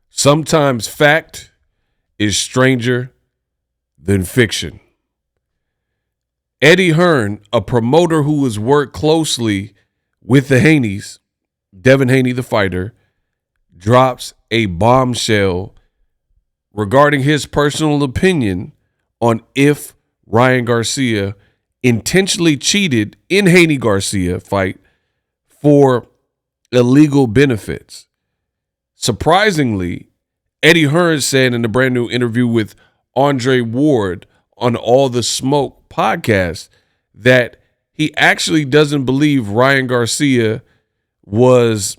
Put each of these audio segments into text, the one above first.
Sometimes fact is stranger than fiction. Eddie Hearn, a promoter who has worked closely with the Haneys, Devin Haney, the fighter, drops a bombshell regarding his personal opinion on if Ryan Garcia intentionally cheated in Haney Garcia fight for illegal benefits. Surprisingly, Eddie Hearn said in a brand new interview with Andre Ward on All the Smoke podcast that he actually doesn't believe Ryan Garcia was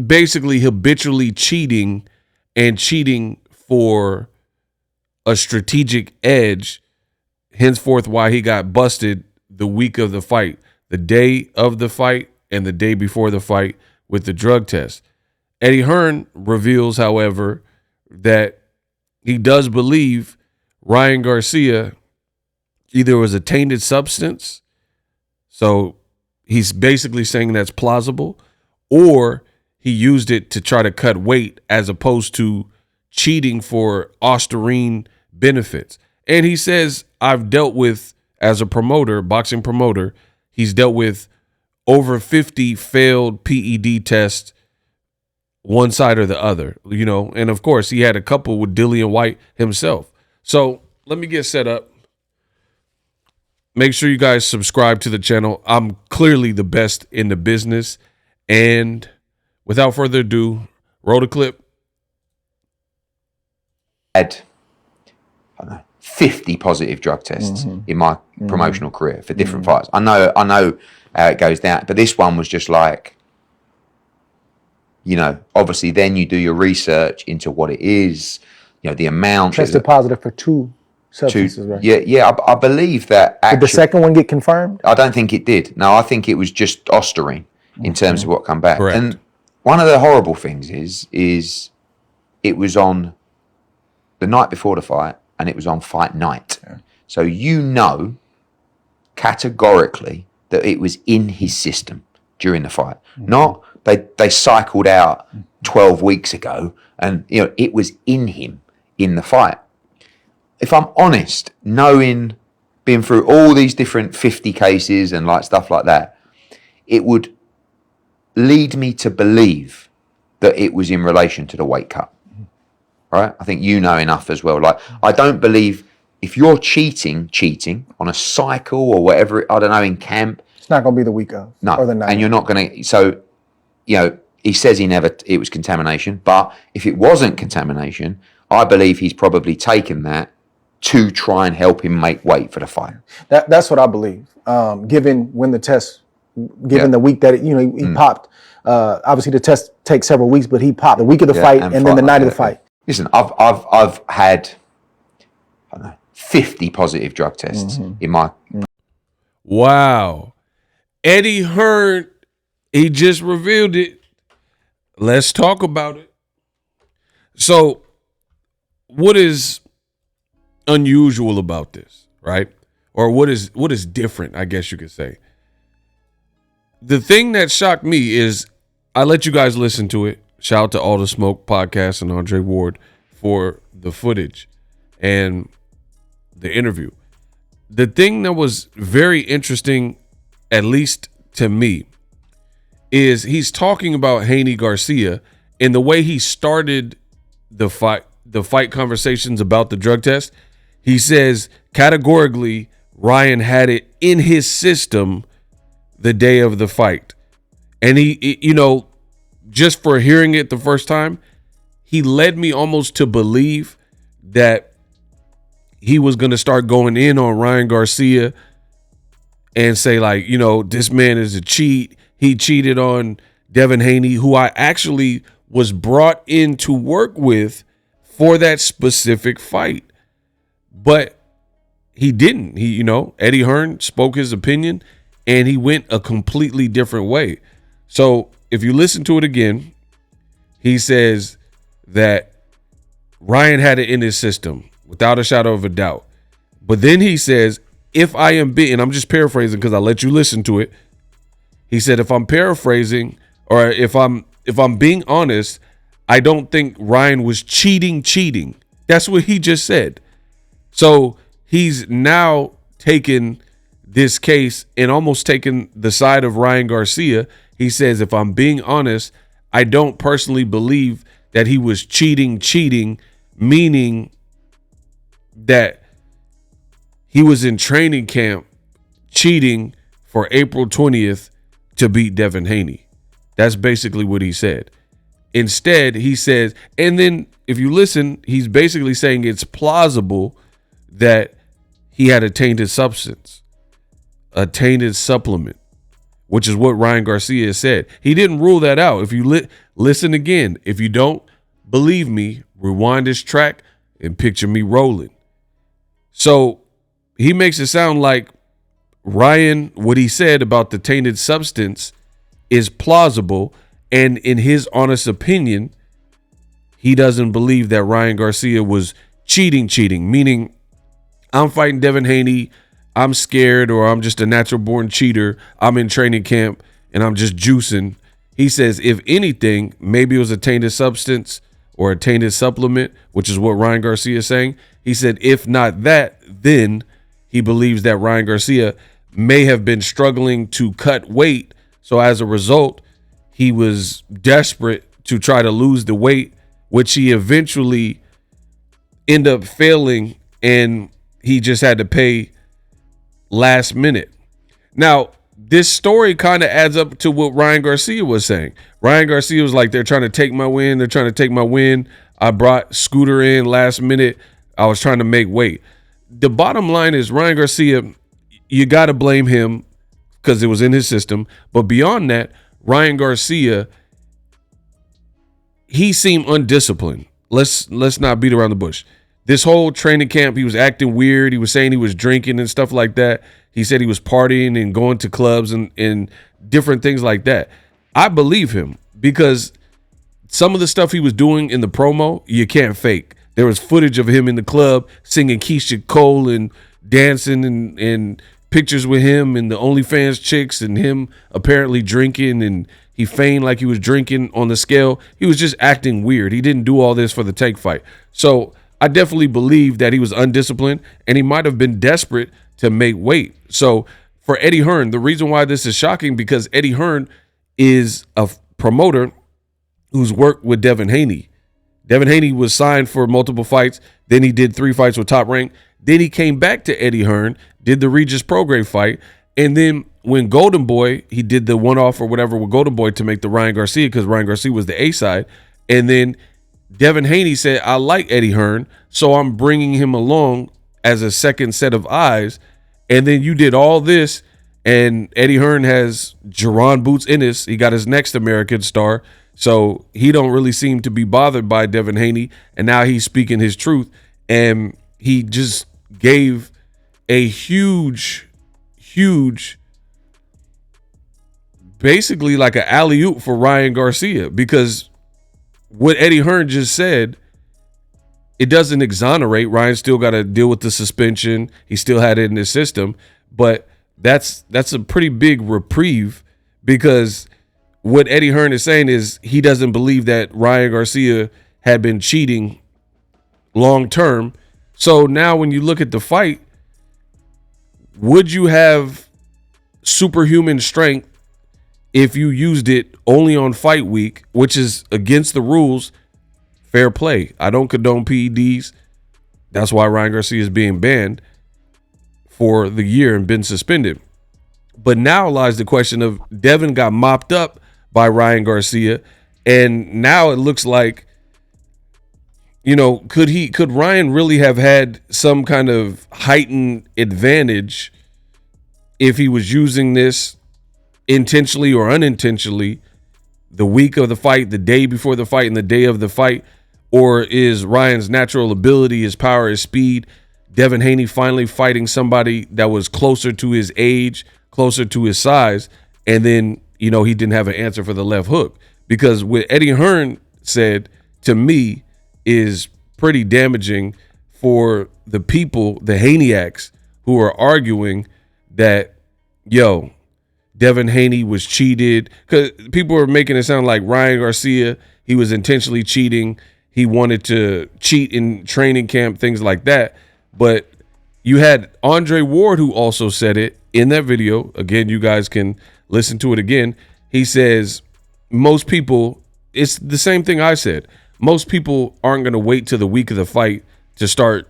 basically habitually cheating and cheating for a strategic edge, henceforth why he got busted the week of the fight, the day of the fight and the day before the fight with the drug test. Eddie Hearn reveals, however, that he does believe Ryan Garcia either was a tainted substance, so he's basically saying that's plausible, or he used it to try to cut weight as opposed to cheating for Ostarine benefits. And he says, I've dealt with, as a promoter, boxing promoter, he's dealt with over 50 failed PED tests, one side or the other, you know, and of course he had a couple with Dillian White himself. So let me get set up. Make sure you guys subscribe to the channel. I'm clearly the best in the business. And without further ado, roll the clip. Had, I don't know, 50 positive drug tests in my promotional career for different fights. I know how it goes down, but this one was just like, you know, obviously then you do your research into what it is, you know, the amount. Tested positive for two substances, right? Yeah, I believe that. Did the second one get confirmed? I don't think it did. No, I think it was just Ostarine in terms of what come back. Correct. And one of the horrible things is it was on the night before the fight and it was on fight night. Yeah. So you know categorically that it was in his system during the fight. Not they cycled out 12 weeks ago and, you know, it was in him in the fight. If I'm honest, knowing, being through all these different 50 cases and like stuff like that, it would lead me to believe that it was in relation to the weight cut. Right? I think you know enough as well. Like, I don't believe if you're cheating on a cycle or whatever, I don't know, in camp. It's not going to be the week of. No, or the night. And you're not going to, so, you know, he says it was contamination, but if it wasn't contamination, I believe he's probably taken that to try and help him make weight for the fight. That's what I believe. Given when the test, the week that he popped. Obviously, the test takes several weeks, but he popped the week of the fight and then the night of the fight. Listen, I've had, I don't know, 50 positive drug tests in my. Wow, Eddie Hearn, he just revealed it. Let's talk about it. So, what is unusual about this, right? Or what is different, I guess you could say. The thing that shocked me is I let you guys listen to it. Shout out to All the Smoke podcast and Andre Ward for the footage and the interview. The thing that was very interesting, at least to me, is he's talking about Haney Garcia and the way he started the fight conversations about the drug test. He says categorically Ryan had it in his system the day of the fight. And he, you know, just for hearing it the first time, he led me almost to believe that he was going to start going in on Ryan Garcia and say, like, you know, this man is a cheat. He cheated on Devin Haney, who I actually was brought in to work with for that specific fight. But he didn't. He, you know, Eddie Hearn spoke his opinion and he went a completely different way. So if you listen to it again, he says that Ryan had it in his system without a shadow of a doubt. But then he says, if I am being, and I'm just paraphrasing because I let you listen to it. He said, if I'm paraphrasing or if I'm being honest, I don't think Ryan was cheating. That's what he just said. So he's now taken this case and almost taken the side of Ryan Garcia. He says, if I'm being honest, I don't personally believe that he was cheating, meaning that he was in training camp cheating for April 20th to beat Devin Haney. That's basically what he said. Instead, he says, and then if you listen, he's basically saying it's plausible that he had a tainted substance, a tainted supplement, which is what Ryan Garcia said. He didn't rule that out. If you listen again, if you don't believe me, rewind this track and picture me rolling. So he makes it sound like Ryan, what he said about the tainted substance is plausible. And in his honest opinion, he doesn't believe that Ryan Garcia was cheating, meaning I'm fighting Devin Haney, I'm scared, or I'm just a natural born cheater, I'm in training camp and I'm just juicing. He says, if anything, maybe it was a tainted substance or a tainted supplement, which is what Ryan Garcia is saying. He said, if not that, then he believes that Ryan Garcia may have been struggling to cut weight. So as a result, he was desperate to try to lose the weight, which he eventually ended up failing, and he just had to pay last minute. Now, this story kind of adds up to what Ryan Garcia was saying. Ryan Garcia was like, they're trying to take my win. I brought Scooter in last minute. I was trying to make weight. The bottom line is Ryan Garcia, you got to blame him because it was in his system. But beyond that, Ryan Garcia, he seemed undisciplined. Let's not beat around the bush. This whole training camp, he was acting weird. He was saying he was drinking and stuff like that. He said he was partying and going to clubs and different things like that. I believe him because some of the stuff he was doing in the promo, you can't fake. There was footage of him in the club singing Keisha Cole and dancing and pictures with him and the OnlyFans chicks and him apparently drinking, and he feigned like he was drinking on the scale. He was just acting weird. He didn't do all this for the tank fight. So I definitely believe that he was undisciplined and he might have been desperate to make weight. So for Eddie Hearn, the reason why this is shocking, because Eddie Hearn is a promoter who's worked with Devin Haney. Devin Haney was signed for multiple fights. Then he did 3 fights with Top Rank. Then he came back to Eddie Hearn, did the Regis Prograis fight. And then when Golden Boy, he did the one-off or whatever with Golden Boy to make the Ryan Garcia, because Ryan Garcia was the A side. And then Devin Haney said, I like Eddie Hearn, so I'm bringing him along as a second set of eyes. And then you did all this, and Eddie Hearn has Jerron Boots Ennis. He got his next American star. So he don't really seem to be bothered by Devin Haney. And now he's speaking his truth. And he just gave a huge, basically like an alley-oop for Ryan Garcia, because what Eddie Hearn just said, it doesn't exonerate. Ryan still got to deal with the suspension. He still had it in his system. But that's a pretty big reprieve, because what Eddie Hearn is saying is he doesn't believe that Ryan Garcia had been cheating long term. So now when you look at the fight, would you have superhuman strength if you used it only on fight week, which is against the rules? Fair play. I don't condone PEDs. That's why Ryan Garcia is being banned for the year and been suspended. But now lies the question of Devin got mopped up by Ryan Garcia, and now it looks like, you know, could Ryan really have had some kind of heightened advantage if he was using this intentionally or unintentionally the week of the fight, the day before the fight, and the day of the fight? Or is Ryan's natural ability, his power, his speed, Devin Haney finally fighting somebody that was closer to his age, closer to his size, and then, you know, he didn't have an answer for the left hook? Because what Eddie Hearn said to me is pretty damaging for the people, the Haneyacks, who are arguing that, Devin Haney was cheated. Because people are making it sound like Ryan Garcia, he was intentionally cheating. He wanted to cheat in training camp, things like that. But you had Andre Ward, who also said it in that video. Again, you guys can listen to it again. He says most people, it's the same thing I said. Most people aren't going to wait till the week of the fight to start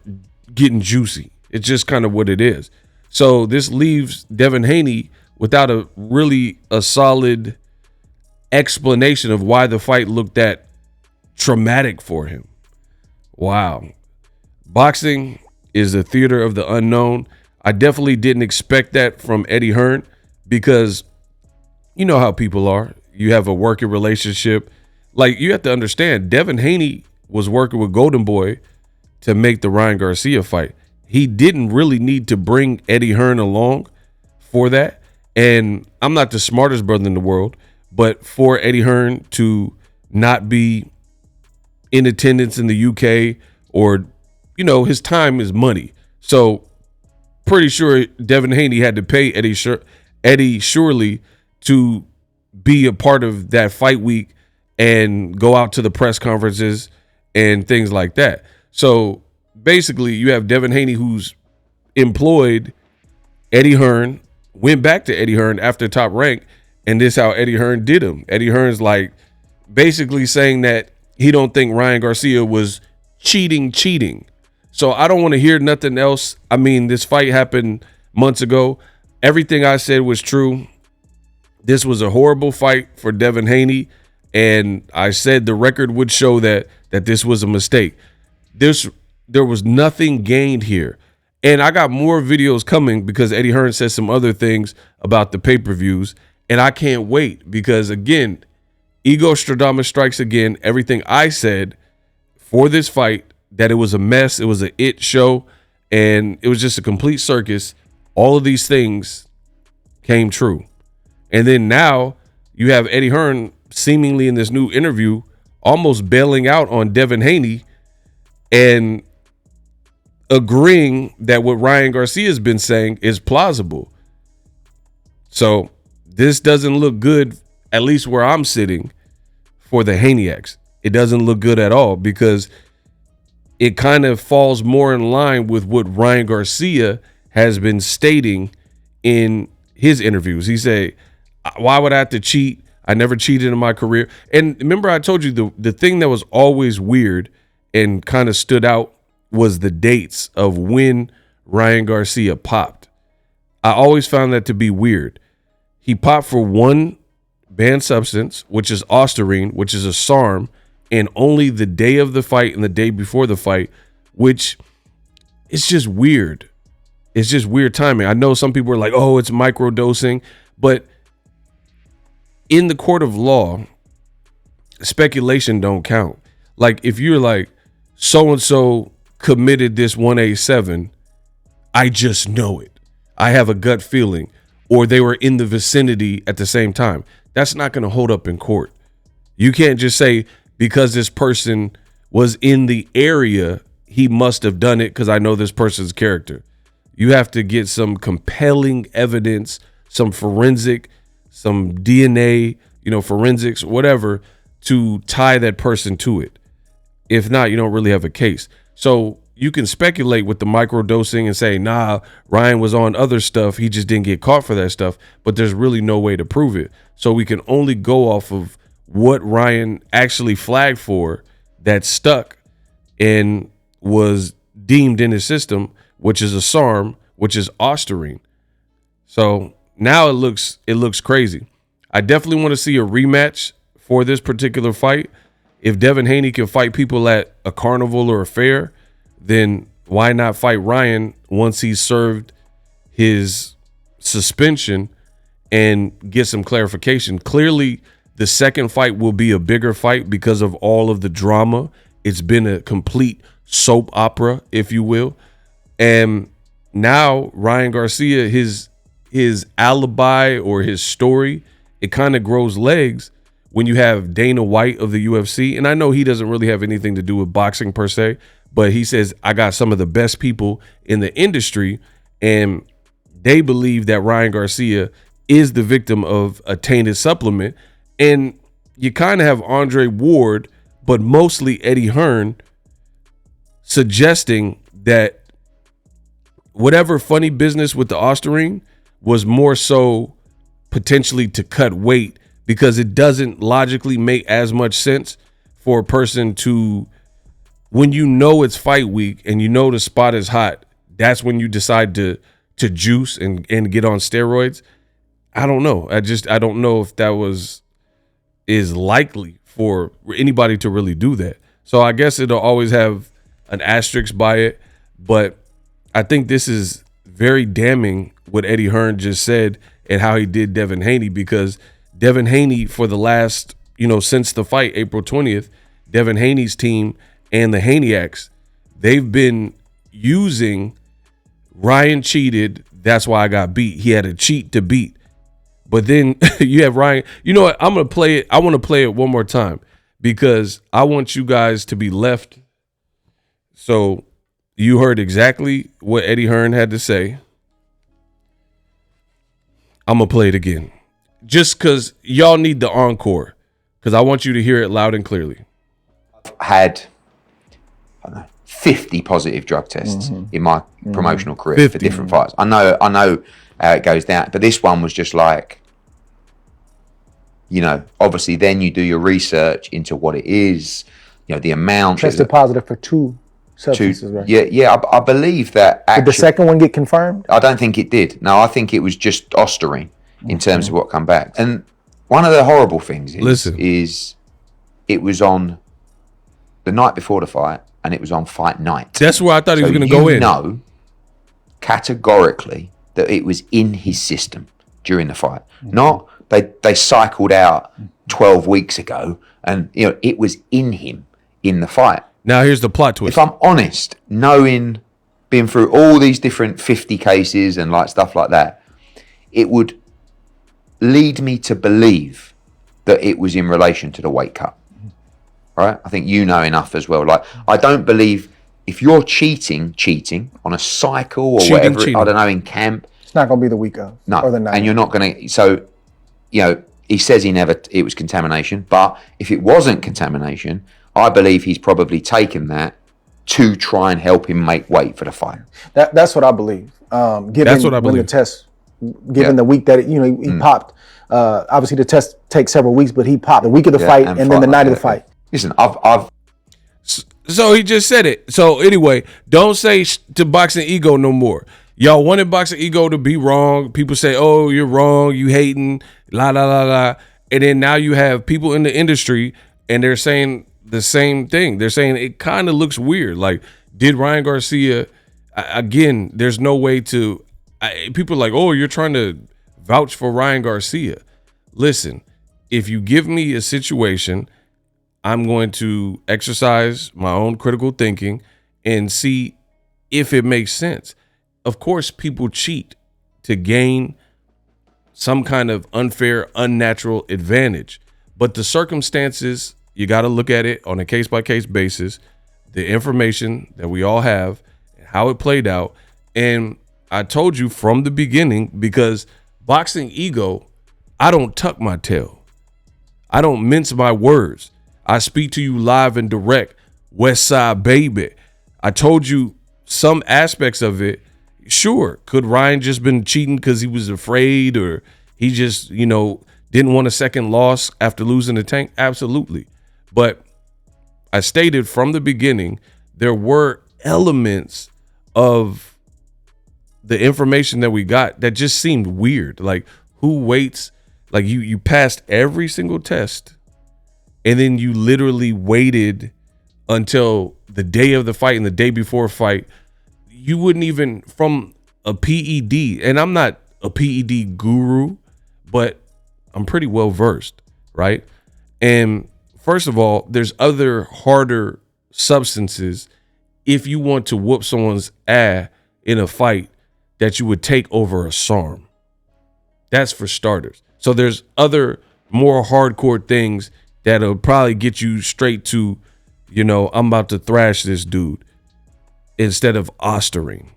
getting juicy. It's just kind of what it is. So this leaves Devin Haney without a solid explanation of why the fight looked that traumatic for him. Wow. Boxing is a theater of the unknown. I definitely didn't expect that from Eddie Hearn because you know how people are. You have a working relationship. Like, you have to understand, Devin Haney was working with Golden Boy to make the Ryan Garcia fight. He didn't really need to bring Eddie Hearn along for that. And I'm not the smartest brother in the world, but for Eddie Hearn to not be in attendance in the UK, or, you know, his time is money. So pretty sure Devin Haney had to pay Eddie Surely to be a part of that fight week and go out to the press conferences and things like that. So basically you have Devin Haney, who's employed Eddie Hearn, went back to Eddie Hearn after Top Rank, and this is how Eddie Hearn did him. Eddie Hearn's like basically saying that he don't think Ryan Garcia was cheating. So I don't want to hear nothing else. I mean, this fight happened months ago. Everything I said was true. This was a horrible fight for Devin Haney, and I said the record would show that this was a mistake. There was nothing gained here. And I got more videos coming because Eddie Hearn said some other things about the pay-per-views, and I can't wait because, again, Ego Stradamus strikes again. Everything I said for this fight, that it was a mess, it was an it show, and it was just a complete circus. All of these things came true. And then now you have Eddie Hearn seemingly in this new interview almost bailing out on Devin Haney and agreeing that what Ryan Garcia has been saying is plausible. So this doesn't look good, at least where I'm sitting, for the Haneyx. It doesn't look good at all because it kind of falls more in line with what Ryan Garcia has been stating in his interviews. He said, why would I have to cheat? I never cheated in my career. And remember, I told you the thing that was always weird and kind of stood out was the dates of when Ryan Garcia popped. I always found that to be weird. He popped for one banned substance, which is Ostarine, which is a SARM, and only the day of the fight and the day before the fight, which is just weird. It's just weird timing. I know some people are like, oh, it's microdosing, but in the court of law, speculation don't count. Like, if you're like, so-and-so committed this 187, I just know it. I have a gut feeling, or they were in the vicinity at the same time. That's not going to hold up in court. You can't just say because this person was in the area, he must have done it because I know this person's character. You have to get some compelling evidence, some forensic, some DNA, forensics, whatever, to tie that person to it. If not, you don't really have a case. So you can speculate with the microdosing and say, nah, Ryan was on other stuff. He just didn't get caught for that stuff. But there's really no way to prove it. So we can only go off of what Ryan actually flagged for that stuck and was deemed in his system, which is a SARM, which is Ostarine. So now it looks crazy. I definitely want to see a rematch for this particular fight. If Devin Haney can fight people at a carnival or a fair, then why not fight Ryan once he's served his suspension and get some clarification? Clearly, the second fight will be a bigger fight because of all of the drama. It's been a complete soap opera, if you will. And now Ryan Garcia, his alibi or his story, it kind of grows legs when you have Dana White of the UFC. And I know he doesn't really have anything to do with boxing per se, but he says, I got some of the best people in the industry, and they believe that Ryan Garcia is the victim of a tainted supplement. And you kind of have Andre Ward, but mostly Eddie Hearn suggesting that whatever funny business with the Osterring was more so potentially to cut weight, because it doesn't logically make as much sense for a person to, when you know it's fight week and you know the spot is hot, that's when you decide to juice and get on steroids. I don't know. I don't know if that is likely for anybody to really do that. So I guess it'll always have an asterisk by it, but I think this is very damning what Eddie Hearn just said and how he did Devin Haney, because Devin Haney, for the last, since the fight, April 20th, Devin Haney's team and the Haneyaks, they've been using Ryan cheated, that's why I got beat. He had a cheat to beat. But then you have Ryan. You know what? I'm going to play it. I want to play it one more time because I want you guys to be left. So you heard exactly what Eddie Hearn had to say. I'm going to play it again just because y'all need the encore, because I want you to hear it loud and clearly. Had 50 positive drug tests in my promotional career for different fights. I know how it goes down, but this one was just like, obviously then you do your research into what it is, the amount. Tested positive for two substances, right? Yeah, I believe that. Did the second one get confirmed? I don't think it did. No, I think it was just Osterring in terms of what come back. And one of the horrible things is it was on the night before the fight, and it was on fight night. That's where I thought he was going to go in. Know categorically that it was in his system during the fight. Not they cycled out 12 weeks ago, and it was in him in the fight. Now here's the plot twist. If I'm honest, being through all these different 50 cases and stuff like that, it would lead me to believe that it was in relation to the weight cut. Right? I think enough as well. I don't believe if you're cheating on a cycle or whatever, I don't know, in camp. It's not going to be the week of. No, or the night. And you're not going to. So, he says it was contamination, but if it wasn't contamination, I believe he's probably taken that to try and help him make weight for the fight. That's what I believe. That's what I believe. When the test, given the week that he popped, obviously the test takes several weeks, but he popped the week of the fight and then the night of the fight. Listen, I've. So he just said it. So anyway, don't say to Boxing Ego no more. Y'all wanted Boxing Ego to be wrong. People say, "Oh, you're wrong. You hating." La la la la. And then now you have people in the industry, and they're saying the same thing. They're saying it kind of looks weird. Like, did Ryan Garcia? Again, there's no way to. People are like, "Oh, you're trying to vouch for Ryan Garcia." Listen, if you give me a situation, I'm going to exercise my own critical thinking and see if it makes sense. Of course, people cheat to gain some kind of unfair, unnatural advantage. But the circumstances, you got to look at it on a case-by-case basis, the information that we all have, how it played out. And I told you from the beginning, because Boxing Ego, I don't tuck my tail. I don't mince my words. I speak to you live and direct, West Side baby. I told you some aspects of it. Sure, could Ryan just been cheating because he was afraid, or he just, didn't want a second loss after losing the tank? Absolutely. But I stated from the beginning, there were elements of the information that we got that just seemed weird. Like, who waits? Like, you passed every single test, and then you literally waited until the day of the fight and the day before fight. You wouldn't even, from a PED, and I'm not a PED guru, but I'm pretty well versed, right? And first of all, there's other harder substances if you want to whoop someone's ass in a fight that you would take over a SARM. That's for starters. So there's other more hardcore things that'll probably get you straight to, I'm about to thrash this dude, instead of Osterring.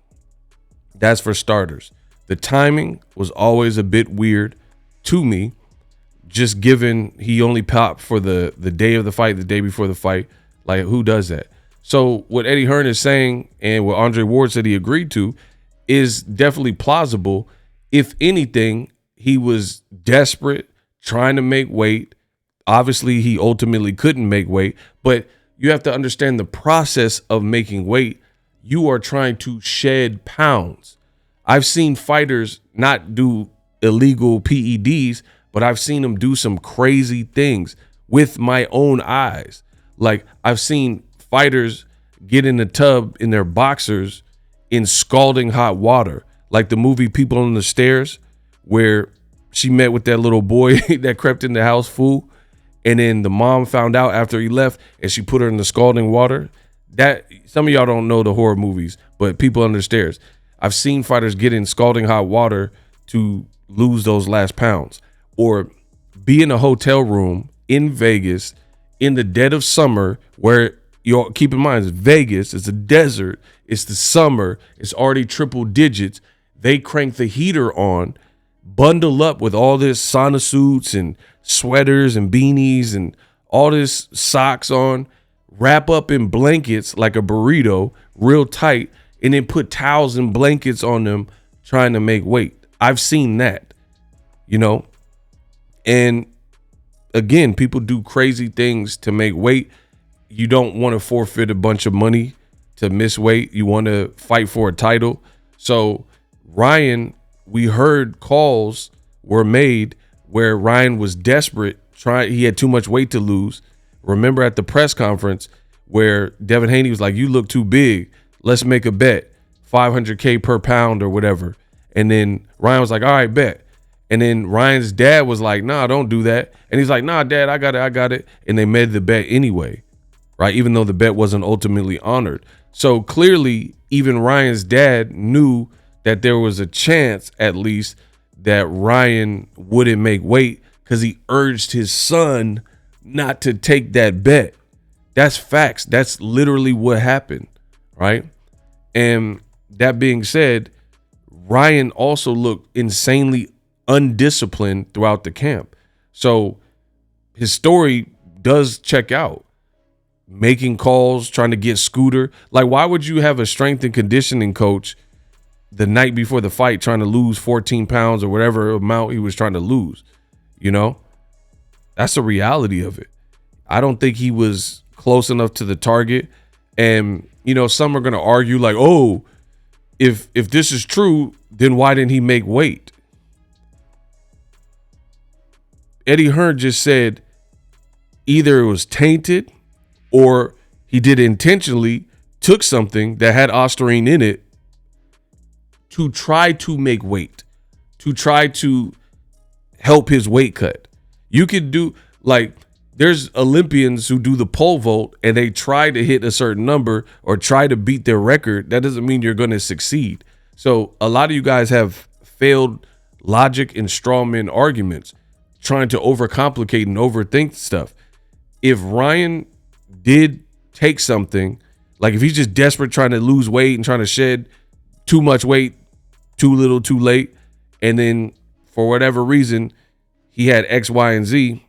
That's for starters. The timing was always a bit weird to me. just given he only popped for the day of the fight, the day before the fight. Like, who does that? So what Eddie Hearn is saying and what Andre Ward said he agreed to is definitely plausible. If anything, he was desperate, trying to make weight. Obviously, he ultimately couldn't make weight, but you have to understand the process of making weight. You are trying to shed pounds. I've seen fighters not do illegal PEDs, but I've seen them do some crazy things with my own eyes. Like, I've seen fighters get in the tub in their boxers in scalding hot water, like the movie People on the Stairs, where she met with that little boy that crept in the house, fool, and then the mom found out after he left and she put her in the scalding water. That, some of y'all don't know the horror movies, but People on the Stairs. I've seen fighters get in scalding hot water to lose those last pounds, or be in a hotel room in Vegas in the dead of summer, where you keep in mind, it's Vegas, it's a desert, it's the summer, it's already triple digits. They crank the heater on, bundle up with all this sauna suits and sweaters and beanies and all this socks on, wrap up in blankets like a burrito real tight, and then put towels and blankets on them trying to make weight. I've seen that, you know. And again, people do crazy things to make weight. You don't want to forfeit a bunch of money to miss weight. You want to fight for a title. So Ryan, we heard calls were made where Ryan was desperate. He had too much weight to lose. Remember at the press conference where Devin Haney was like, you look too big. Let's make a bet, $500K per pound or whatever. And then Ryan was like, all right, bet. And then Ryan's dad was like, nah, don't do that. And he's like, nah, Dad, I got it. And they made the bet anyway, right? Even though the bet wasn't ultimately honored. So clearly, even Ryan's dad knew that there was a chance, at least, that Ryan wouldn't make weight because he urged his son not to take that bet. That's facts. That's literally what happened, right? And that being said, Ryan also looked insanely undisciplined throughout the camp. So his story does check out. Making calls, trying to get Scooter. Like, why would you have a strength and conditioning coach the night before the fight trying to lose 14 pounds or whatever amount he was trying to lose? You know, that's the reality of it. I don't think he was close enough to the target. And, you know, some are going to argue like, oh, if this is true, then why didn't he make weight? Eddie Hearn just said either it was tainted or he did it intentionally, took something that had ostarine in it to try to make weight, to try to help his weight cut. You could do, like, there's Olympians who do the pole vault and they try to hit a certain number or try to beat their record. That doesn't mean you're going to succeed. So a lot of you guys have failed logic and strawman arguments, trying to overcomplicate and overthink stuff. If Ryan did take something, like if he's just desperate trying to lose weight and trying to shed too much weight, too little, too late, and then for whatever reason, he had X, Y, and Z,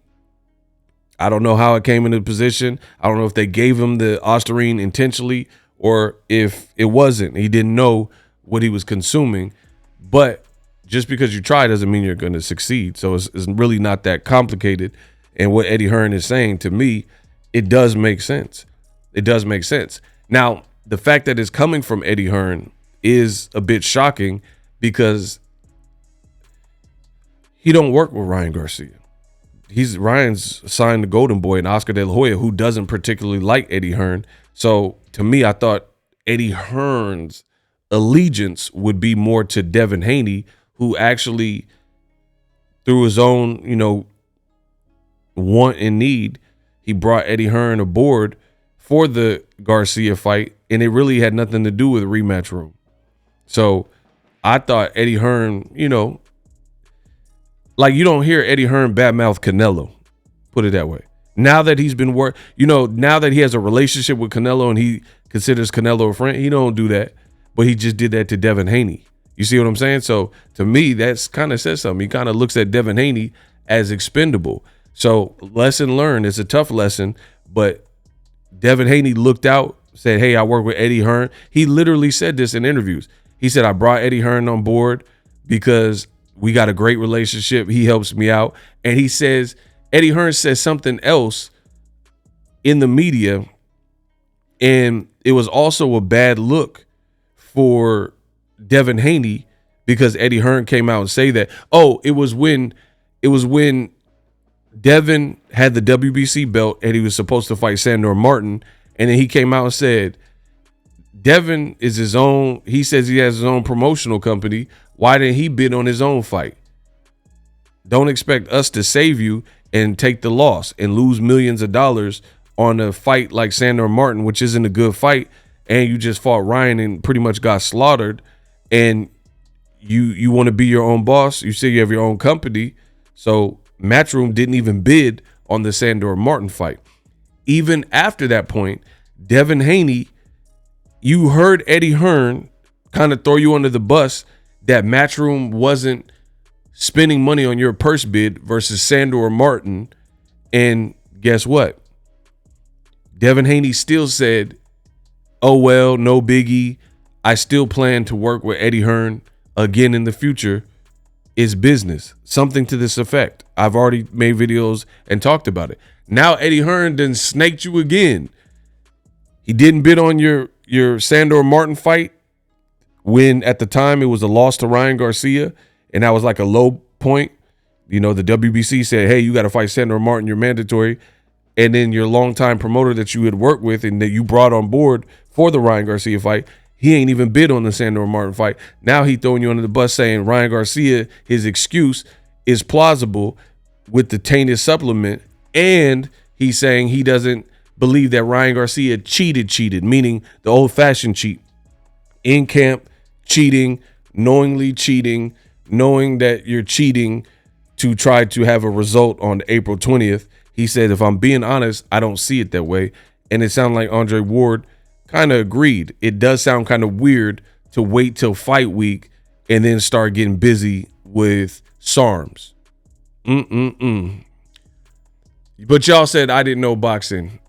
I don't know how it came into position. I don't know if they gave him the ostarine intentionally or if it wasn't. He didn't know what he was consuming. But just because you try doesn't mean you're going to succeed. So it's really not that complicated. And what Eddie Hearn is saying, to me, it does make sense. It does make sense. Now, the fact that it's coming from Eddie Hearn is a bit shocking because he don't work with Ryan Garcia. Ryan's signed the Golden Boy and Oscar De La Hoya, who doesn't particularly like Eddie Hearn. So to me, I thought Eddie Hearn's allegiance would be more to Devin Haney, who actually, through his own, want and need, he brought Eddie Hearn aboard for the Garcia fight, and it really had nothing to do with rematch room. So I thought Eddie Hearn, like, you don't hear Eddie Hearn badmouth Canelo, put it that way. Now that he's been now that he has a relationship with Canelo and he considers Canelo a friend, he don't do that. But he just did that to Devin Haney. You see what I'm saying? So to me, that's kind of says something. He kind of looks at Devin Haney as expendable. So lesson learned. It's a tough lesson, but Devin Haney looked out, said, hey, I work with Eddie Hearn. He literally said this in interviews. He said, I brought Eddie Hearn on board because we got a great relationship. He helps me out. And he says, Eddie Hearn says something else in the media, and it was also a bad look for Devin Haney because Eddie Hearn came out and say that, oh, it was when Devin had the WBC belt and he was supposed to fight Sandor Martin, and then he came out and said, Devin is his own, he says he has his own promotional company. Why didn't he bid on his own fight? Don't expect us to save you and take the loss and lose millions of dollars on a fight like Sandor Martin, which isn't a good fight, and you just fought Ryan and pretty much got slaughtered, and you want to be your own boss. You say you have your own company. So Matchroom didn't even bid on the Sandor Martin fight. Even after that point, Devin Haney, you heard Eddie Hearn kind of throw you under the bus that Matchroom wasn't spending money on your purse bid versus Sandor Martin. And guess what? Devin Haney still said, oh, well, no biggie. I still plan to work with Eddie Hearn again in the future. It's business. Something to this effect. I've already made videos and talked about it. Now Eddie Hearn done snaked you again. He didn't bid on your Sandor Martin fight when at the time it was a loss to Ryan Garcia, and that was like a low point. You know, the WBC said, hey, you got to fight Sandor Martin, you're mandatory. And then your longtime promoter that you had worked with and that you brought on board for the Ryan Garcia fight, he ain't even bid on the Sandor Martin fight. Now he throwing you under the bus saying Ryan Garcia, his excuse is plausible with the tainted supplement, and he's saying he doesn't believe that Ryan Garcia cheated, meaning the old-fashioned cheat. In camp, cheating, knowingly cheating, knowing that you're cheating to try to have a result on April 20th. He said, if I'm being honest, I don't see it that way. And it sounded like Andre Ward kind of agreed. It does sound kind of weird to wait till fight week and then start getting busy with SARMs. But y'all said I didn't know boxing.